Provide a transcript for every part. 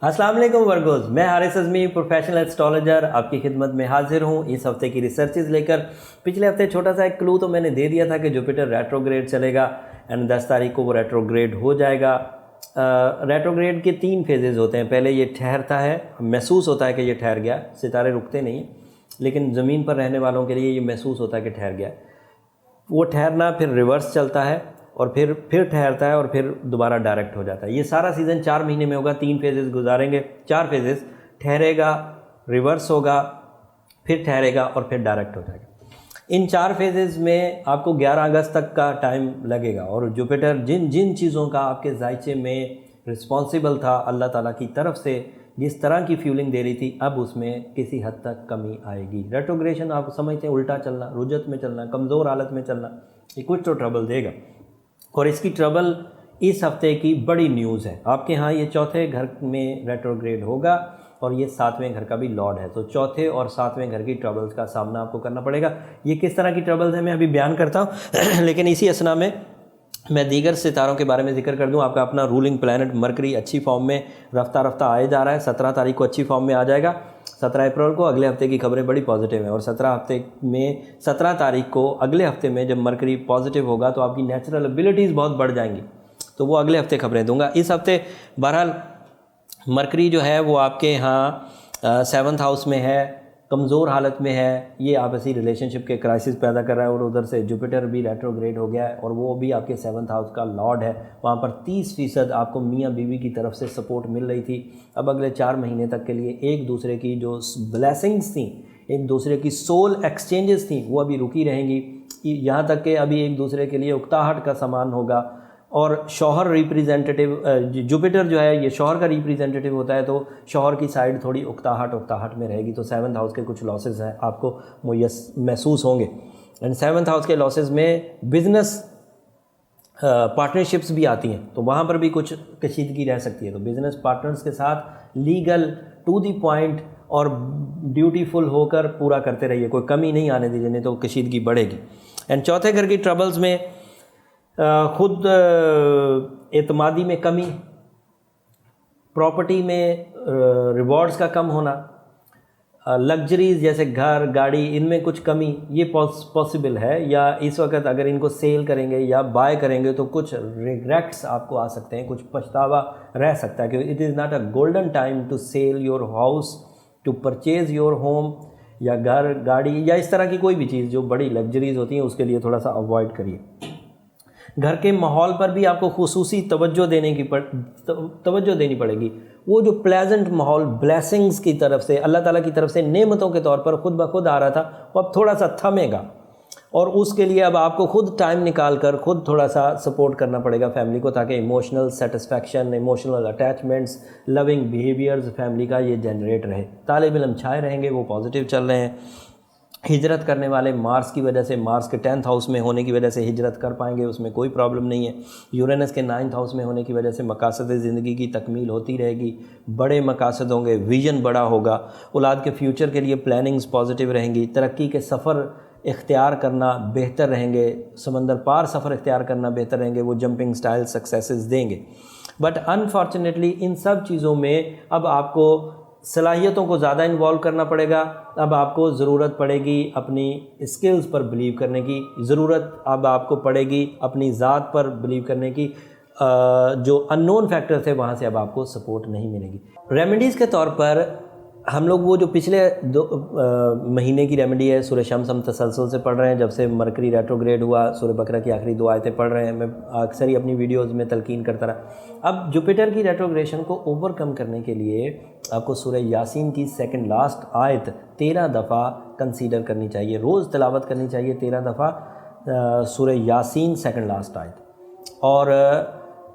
अस्सलाम वालेकुम वर्गोस, मैं हारिस अज़मी प्रोफेशनल एस्ट्रोलॉजर आपकी खिदमत में हाजिर हूँ इस हफ्ते की रिसर्चेज लेकर। पिछले हफ्ते छोटा सा एक क्लू तो मैंने दे दिया था कि जुपिटर रेट्रोग्रेड चलेगा एंड 10 तारीख को वो रेट्रोग्रेड हो जाएगा। रेट्रोग्रेड के 3 फेजेज़ होते हैं। पहले ये ठहरता है, महसूस होता है कि ये ठहर गया, सितारे रुकते नहीं हैं, लेकिन ज़मीन पर रहने वालों के लिए ये महसूस होता है कि ठहर गया। वो ठहरना फिर रिवर्स चलता है और फिर ठहरता है और फिर दोबारा डायरेक्ट हो जाता है। ये सारा सीज़न 4 महीने में होगा। 3 फेजेस गुजारेंगे, 4 फेजेस, ठहरेगा, रिवर्स होगा, फिर ठहरेगा और फिर डायरेक्ट हो जाएगा। इन 4 फेजेस में आपको 11 अगस्त तक का टाइम लगेगा और जुपिटर जिन जिन चीज़ों का आपके जायचे में रिस्पॉन्सिबल था अल्लाह ताला की तरफ से, जिस तरह की फ्यूलिंग दे रही थी, अब उसमें किसी हद तक कमी आएगी। रेट्रोग्रेशन आप समझते हैं उल्टा चलना, रुजत में चलना, कमज़ोर हालत में चलना, ये कुछ तो ट्रबल देगा। और इसकी ट्रबल इस हफ्ते की बड़ी न्यूज़ है। आपके यहाँ ये चौथे घर में रेट्रोग्रेड होगा और ये 7वें घर का भी लॉर्ड है, तो चौथे और 7वें घर की ट्रबल्स का सामना आपको करना पड़ेगा। ये किस तरह की ट्रबल्स हैं मैं अभी बयान करता हूँ लेकिन इसी असना में मैं दीगर सितारों के बारे में जिक्र कर दूं। आपका अपना रूलिंग प्लैनेट मरकरी अच्छी फॉर्म में रफ्ता रफ्ता आए जा रहा है। 17 तारीख को अच्छी फॉर्म में आ जाएगा। 17 अप्रैल को अगले हफ्ते की खबरें बड़ी पॉजिटिव हैं और 17 तारीख को अगले हफ्ते में जब मरकरी पॉजिटिव होगा तो आपकी नेचुरल एबिलिटीज़ बहुत बढ़ जाएंगी, तो वो अगले हफ्ते खबरें दूंगा। इस हफ्ते बहरहाल मरकरी जो है वो आपके यहाँ 7th हाउस में है, कमज़ोर हालत में है। ये आपसी रिलेशनशिप के क्राइसिस पैदा कर रहा है और उधर से जुपिटर भी रेट्रोग्रेड हो गया है और वो भी आपके 7th हाउस का लॉर्ड है। वहाँ पर 30% आपको मियाँ बीवी की तरफ से सपोर्ट मिल रही थी। अब अगले 4 महीने तक के लिए एक दूसरे की जो ब्लेसिंग्स थी, एक दूसरे की सोल एक्सचेंजेस थी, वो अभी रुकी रहेंगी। यहाँ तक कि अभी एक दूसरे के लिए उकताहट का सामान होगा। और शौहर रिप्रेजेंटेटिव जुपिटर जो है ये शौहर का रिप्रेजेंटेटिव होता है, तो शौहर की साइड थोड़ी उकताहट में रहेगी। तो 7th हाउस के कुछ लॉसेस हैं आपको महसूस होंगे एंड 7th हाउस के लॉसेस में बिजनेस पार्टनरशिप्स भी आती हैं, तो वहाँ पर भी कुछ कशीदगी रह सकती है। तो बिजनेस पार्टनर्स के साथ लीगल टू द पॉइंट और ड्यूटीफुल होकर पूरा करते रहिए, कोई कमी नहीं आने दीजिए, नहीं तो कशीदगी बढ़ेगी। एंड चौथे घर की ट्रबल्स में खुद एतमादी में कमी, प्रॉपर्टी में रिवॉर्ड्स का कम होना, लग्जरीज जैसे घर गाड़ी, इनमें कुछ कमी ये पॉसिबल है। या इस वक्त अगर इनको सेल करेंगे या बाय करेंगे तो कुछ रिग्रेट्स आपको आ सकते हैं, कुछ पछतावा रह सकता है, क्योंकि it is not a golden time to sell your house, to purchase your home, या घर गाड़ी या इस तरह की कोई भी चीज़ जो बड़ी लग्जरीज होती हैं उसके लिए थोड़ा सा अवॉइड करिए। घर के माहौल पर भी आपको खुसूसी तवज्जो देनी पड़ेगी। वो जो प्लेजेंट माहौल ब्लेसिंग्स की तरफ से, अल्लाह ताला की तरफ से नेमतों के तौर पर खुद ब खुद आ रहा था, वो अब थोड़ा सा थमेगा और उसके लिए अब आपको खुद टाइम निकाल कर खुद थोड़ा सा सपोर्ट करना पड़ेगा फैमिली को, ताकि emotional satisfaction, emotional attachments, loving behaviours family का ये जनरेट रहे। तालिब इल्म छाए रहेंगे, वो पॉजिटिव चल रहे हैं। हिजरत करने वाले मार्स की वजह से, मार्स के 10th हाउस में होने की वजह से हिजरत कर पाएंगे, उसमें कोई प्रॉब्लम नहीं है। यूरेनस के 9th हाउस में होने की वजह से मकासद ज़िंदगी की तकमील होती रहेगी, बड़े मकासद होंगे, विजन बड़ा होगा, औलाद के फ्यूचर के लिए प्लानिंग्स पॉजिटिव रहेंगी, तरक्की के सफ़र इख्तियार करना बेहतर रहेंगे, समंदर पार सफ़र इख्तियार करना बेहतर रहेंगे, वो जंपिंग स्टाइल सक्सेसेस देंगे। बट अनफॉर्चुनेटली इन सब चीज़ों में अब आपको सलाहियतों को ज़्यादा इन्वॉल्व करना पड़ेगा। अब आपको ज़रूरत पड़ेगी अपनी स्किल्स पर बिलीव करने की, ज़रूरत अब आपको पड़ेगी अपनी ज़ात पर बिलीव करने की। जो अननोन फैक्टर थे वहाँ से अब आपको सपोर्ट नहीं मिलेगी। रेमेडीज़ के तौर पर हम लोग वो जो पिछले 2 महीने की रेमेडी है, सूरह शम्स हम तसलसल से पढ़ रहे हैं, जब से मरकरी रेट्रोग्रेड हुआ सूरह बकरा की आखिरी 2 आयतें पढ़ रहे हैं। मैं अक्सर ही अपनी वीडियोज़ में तलकीन करता रहा। अब जुपिटर की रेट्रोग्रेशन को ओवरकम करने के लिए आपको सूरह यासीन की 2nd लास्ट आयत 13 दफ़ा कंसीडर करनी चाहिए, रोज़ तिलावत करनी चाहिए 13 दफ़ा सूरह यासीन 2nd लास्ट आयत। और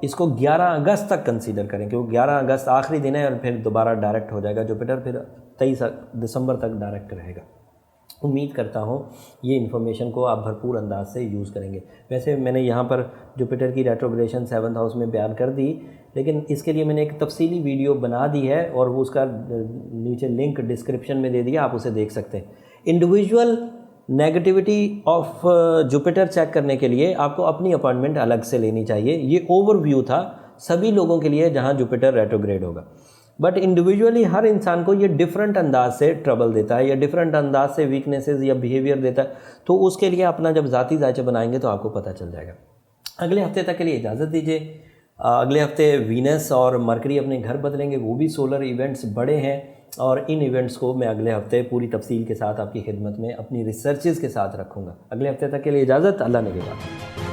इसको 11 अगस्त तक कंसीडर करें, क्योंकि 11 अगस्त आखिरी दिन है और फिर दोबारा डायरेक्ट हो जाएगा जुपिटर, फिर 23 दिसंबर तक डायरेक्ट रहेगा। उम्मीद करता हूँ ये इन्फॉर्मेशन को आप भरपूर अंदाज से यूज़ करेंगे। वैसे मैंने यहाँ पर जुपिटर की रेट्रोग्रेशन 7th हाउस में बयान कर दी, लेकिन इसके लिए मैंने एक तफसीली वीडियो बना दी है और वो उसका नीचे लिंक डिस्क्रिप्शन में दे दिया, आप उसे देख सकते हैं। Individual negativity of Jupiter check करने के लिए आपको अपनी अपॉइंटमेंट अलग से लेनी चाहिए। ये ओवरव्यू था सभी लोगों के लिए जहां जुपिटर रेट्रोग्रेड होगा। बट इंडिविजुअली हर इंसान को ये डिफरेंट अंदाज से ट्रबल देता है या डिफरेंट अंदाज से वीकनेसेस या बिहेवियर देता है। तो उसके लिए अपना जब ज़ाती जायचा बनाएंगे तो आपको पता चल जाएगा। अगले हफ्ते तक के लिए इजाज़त दीजिए। अगले हफ्ते वीनस और मरकरी अपने घर बदलेंगे, वो भी सोलर इवेंट्स बड़े हैं और इन इवेंट्स को मैं अगले हफ्ते पूरी तफसील के साथ आपकी खिदमत में अपनी रिसर्चेज़ के साथ रखूँगा। अगले हफ्ते तक के लिए इजाज़त, अल्लाह ने के बाद।